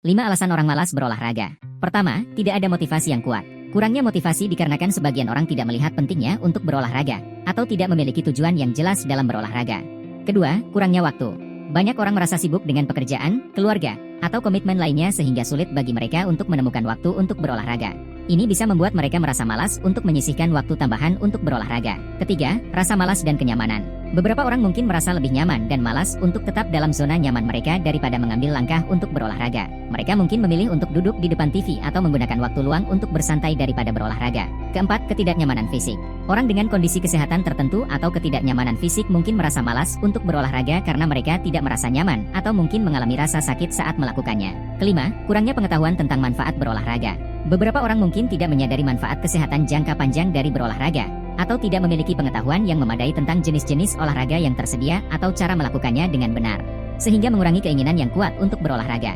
5 alasan orang malas berolahraga. Pertama, tidak ada motivasi yang kuat. Kurangnya motivasi dikarenakan sebagian orang tidak melihat pentingnya untuk berolahraga, atau tidak memiliki tujuan yang jelas dalam berolahraga. Kedua, kurangnya waktu. Banyak orang merasa sibuk dengan pekerjaan, keluarga, atau komitmen lainnya sehingga sulit bagi mereka untuk menemukan waktu untuk berolahraga. Ini bisa membuat mereka merasa malas untuk menyisihkan waktu tambahan untuk berolahraga. Ketiga, rasa malas dan kenyamanan. Beberapa orang mungkin merasa lebih nyaman dan malas untuk tetap dalam zona nyaman mereka daripada mengambil langkah untuk berolahraga. Mereka mungkin memilih untuk duduk di depan TV atau menggunakan waktu luang untuk bersantai daripada berolahraga. Keempat, ketidaknyamanan fisik. Orang dengan kondisi kesehatan tertentu atau ketidaknyamanan fisik mungkin merasa malas untuk berolahraga karena mereka tidak merasa nyaman atau mungkin mengalami rasa sakit saat melakukannya. Kelima, kurangnya pengetahuan tentang manfaat berolahraga. Beberapa orang mungkin tidak menyadari manfaat kesehatan jangka panjang dari berolahraga, atau tidak memiliki pengetahuan yang memadai tentang jenis-jenis olahraga yang tersedia atau cara melakukannya dengan benar, sehingga mengurangi keinginan yang kuat untuk berolahraga.